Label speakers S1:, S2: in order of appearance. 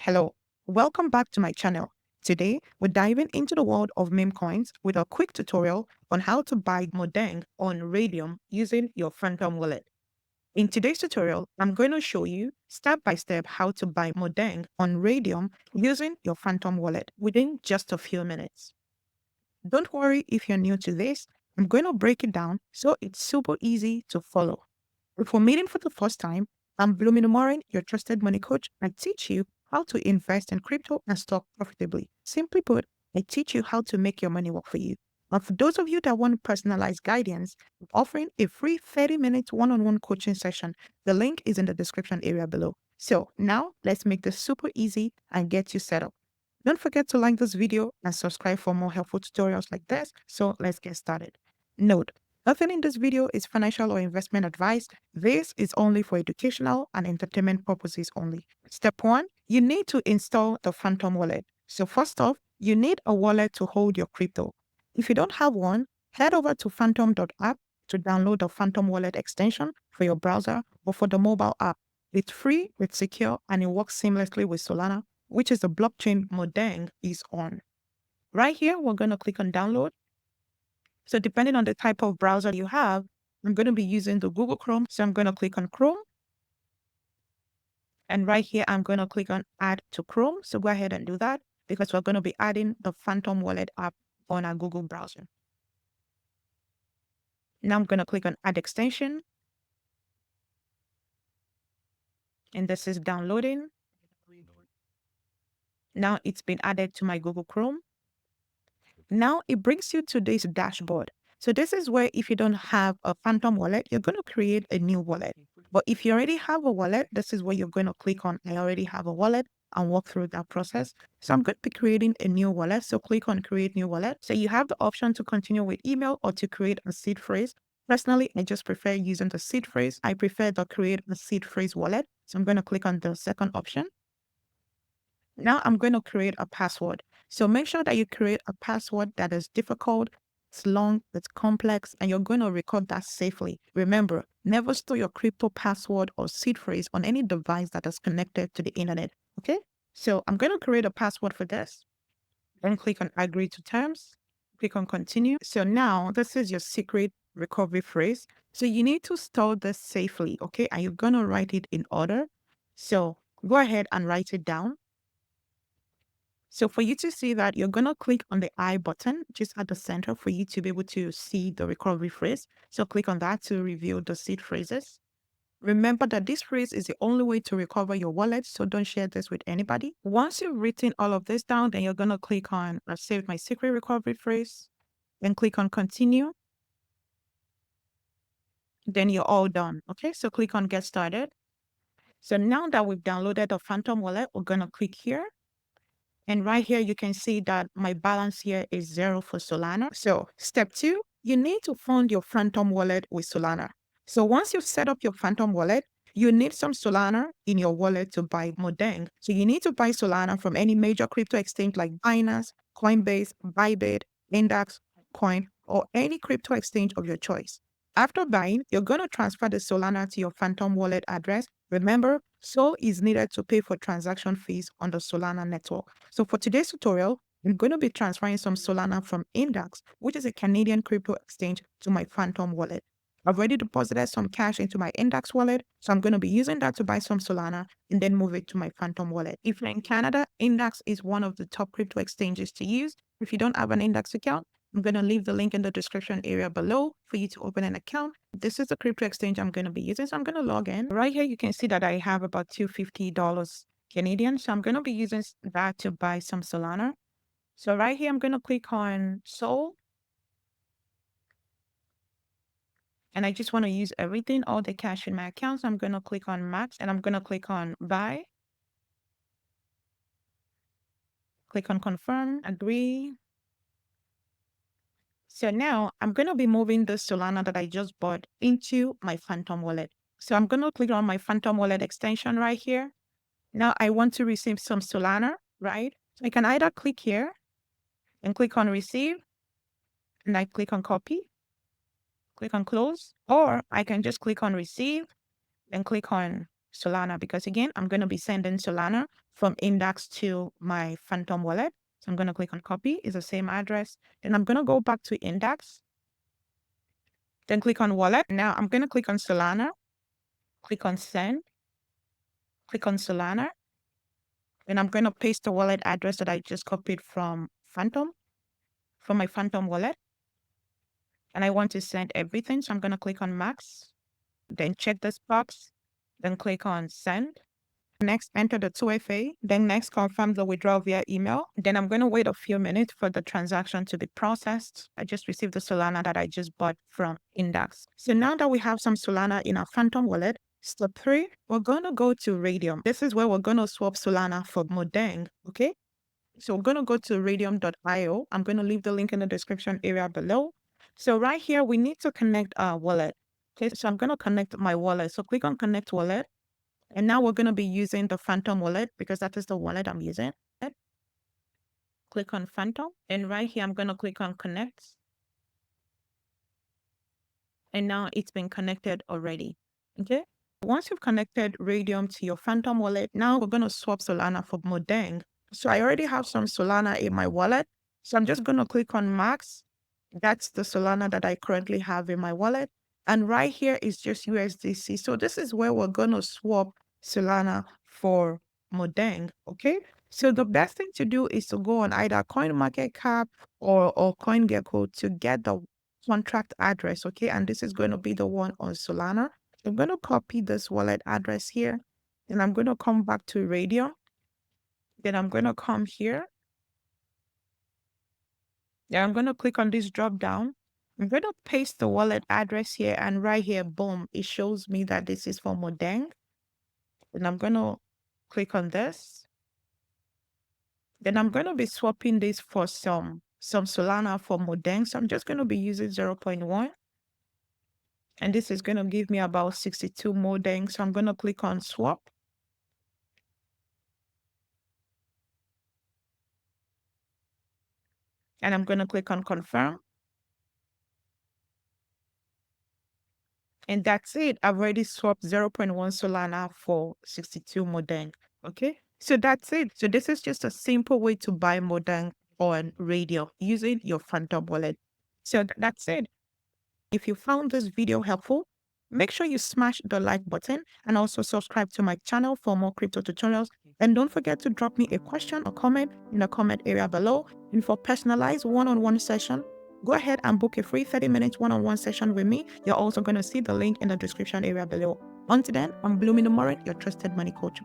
S1: Hello, welcome back to my channel. Today, we're diving into the world of meme coins with a quick tutorial on how to buy MOODENG on Radium using your Phantom wallet. In today's tutorial, I'm going to show you step by step how to buy MOODENG on Radium using your Phantom wallet within just a few minutes. Don't worry if you're new to this, I'm going to break it down so it's super easy to follow. If we're meeting for the first time, I'm Blooming Umoren, your trusted money coach. I teach you how to invest in crypto and stock profitably. Simply put, I teach you how to make your money work for you. And for those of you that want personalized guidance, I'm offering a free 30-minute one-on-one coaching session. The link is in the description area below. So now let's make this super easy and get you set up. Don't forget to like this video and subscribe for more helpful tutorials like this. So let's get started. Note, nothing in this video is financial or investment advice. This is only for educational and entertainment purposes only. Step 1, you need to install the Phantom wallet. So first off, you need a wallet to hold your crypto. If you don't have one, head over to phantom.app to download the Phantom wallet extension for your browser or for the mobile app. It's free, it's secure, and it works seamlessly with Solana, which is the blockchain MOODENG is on. Right here, we're going to click on download. So depending on the type of browser you have, I'm going to be using the Google Chrome. So I'm going to click on Chrome. And right here, I'm going to click on add to Chrome. So go ahead and do that because we're going to be adding the Phantom wallet app on our Google browser. Now I'm going to click on add extension. And this is downloading. Now it's been added to my Google Chrome. Now it brings you to this dashboard. So this is where if you don't have a Phantom wallet, you're going to create a new wallet. But if you already have a wallet, this is where you're going to click on I already have a wallet and walk through that process. So I'm going to be creating a new wallet. So click on create new wallet. So you have the option to continue with email or to create a seed phrase. Personally, I just prefer using the seed phrase. I prefer to create a seed phrase wallet. So I'm going to click on the second option. Now I'm going to create a password. So make sure that you create a password that is difficult, it's long, it's complex, and you're going to record that safely. Remember, never store your crypto password or seed phrase on any device that is connected to the internet. Okay? So I'm going to create a password for this. Then click on agree to terms. Click on continue. So now this is your secret recovery phrase. So you need to store this safely. Okay? And you're going to write it in order. So go ahead and write it down. So for you to see that, you're going to click on the I button just at the center for you to be able to see the recovery phrase. So click on that to reveal the seed phrases. Remember that this phrase is the only way to recover your wallet, so don't share this with anybody. Once you've written all of this down, then you're going to click on save my secret recovery phrase, then click on continue. Then you're all done. Okay, so click on get started. So now that we've downloaded the Phantom wallet, we're going to click here. And right here, you can see that my balance here is 0 for Solana. So step 2, you need to fund your Phantom wallet with Solana. So once you've set up your Phantom wallet, you need some Solana in your wallet to buy MOODENG. So you need to buy Solana from any major crypto exchange like Binance, Coinbase, Bybit, NDAX, Coin, or any crypto exchange of your choice. After buying, you're going to transfer the Solana to your Phantom wallet address. Remember, SOL is needed to pay for transaction fees on the Solana network. So for today's tutorial, I'm going to be transferring some Solana from NDAX, which is a Canadian crypto exchange, to my Phantom wallet. I've already deposited some cash into my NDAX wallet, so I'm going to be using that to buy some Solana and then move it to my Phantom wallet. If you're in Canada, NDAX is one of the top crypto exchanges to use. If you don't have an NDAX account, I'm going to leave the link in the description area below for you to open an account. This is the crypto exchange I'm going to be using. So I'm going to log in. Right here, you can see that I have about $250 Canadian. So I'm going to be using that to buy some Solana. So right here, I'm going to click on SOL. And I just want to use everything, all the cash in my account. So I'm going to click on max and I'm going to click on buy. Click on confirm, agree. So now I'm going to be moving the Solana that I just bought into my Phantom wallet. So I'm going to click on my Phantom wallet extension right here. Now I want to receive some Solana, right? So I can either click here and click on receive, and I click on copy, click on close, or I can just click on receive and click on Solana, because again, I'm going to be sending Solana from NDAX to my Phantom wallet. So I'm going to click on copy. It's the same address. Then I'm going to go back to NDAX. Then click on wallet. Now I'm going to click on Solana. Click on send. Click on Solana. Then I'm going to paste the wallet address that I just copied from my Phantom wallet. And I want to send everything. So I'm going to click on max. Then check this box. Then click on send. Next, enter the 2FA. Then next, confirm the withdrawal via email. Then I'm going to wait a few minutes for the transaction to be processed. I just received the Solana that I just bought from NDAX. So now that we have some Solana in our Phantom wallet, step 3, we're going to go to Radium. This is where we're going to swap Solana for MOODENG, okay? So we're going to go to radium.io. I'm going to leave the link in the description area below. So right here, we need to connect our wallet. Okay, so I'm going to connect my wallet. So click on connect wallet. And now we're going to be using the Phantom wallet because that is the wallet I'm using. Click on Phantom. And right here, I'm going to click on connect. And now it's been connected already. Okay. Once you've connected Radium to your Phantom wallet, now we're going to swap Solana for MOODENG. So I already have some Solana in my wallet. So I'm just going to click on max. That's the Solana that I currently have in my wallet. And right here is just USDC. So this is where we're going to swap Solana for MOODENG, okay? So the best thing to do is to go on either CoinMarketCap or CoinGecko to get the contract address, okay? And this is going to be the one on Solana. I'm going to copy this wallet address here. And I'm going to come back to Radium. Then I'm going to come here. Then I'm going to click on this drop down. I'm going to paste the wallet address here, and right here, boom, it shows me that this is for MOODENG. And I'm going to click on this. Then I'm going to be swapping this for some Solana for MOODENG. So I'm just going to be using 0.1. And this is going to give me about 62 MOODENG. So I'm going to click on swap. And I'm going to click on confirm. And that's it. I've already swapped 0.1 Solana for 62 MOODENG. Okay. So that's it. So this is just a simple way to buy MOODENG on Radium using your Phantom wallet. So that's it. If you found this video helpful, make sure you smash the like button and also subscribe to my channel for more crypto tutorials. And don't forget to drop me a question or comment in the comment area below. And for personalized one-on-one session, go ahead and book a free 30-minute one-on-one session with me. You're also going to see the link in the description area below. Until then, I'm Blooming Umoren, your trusted money coach.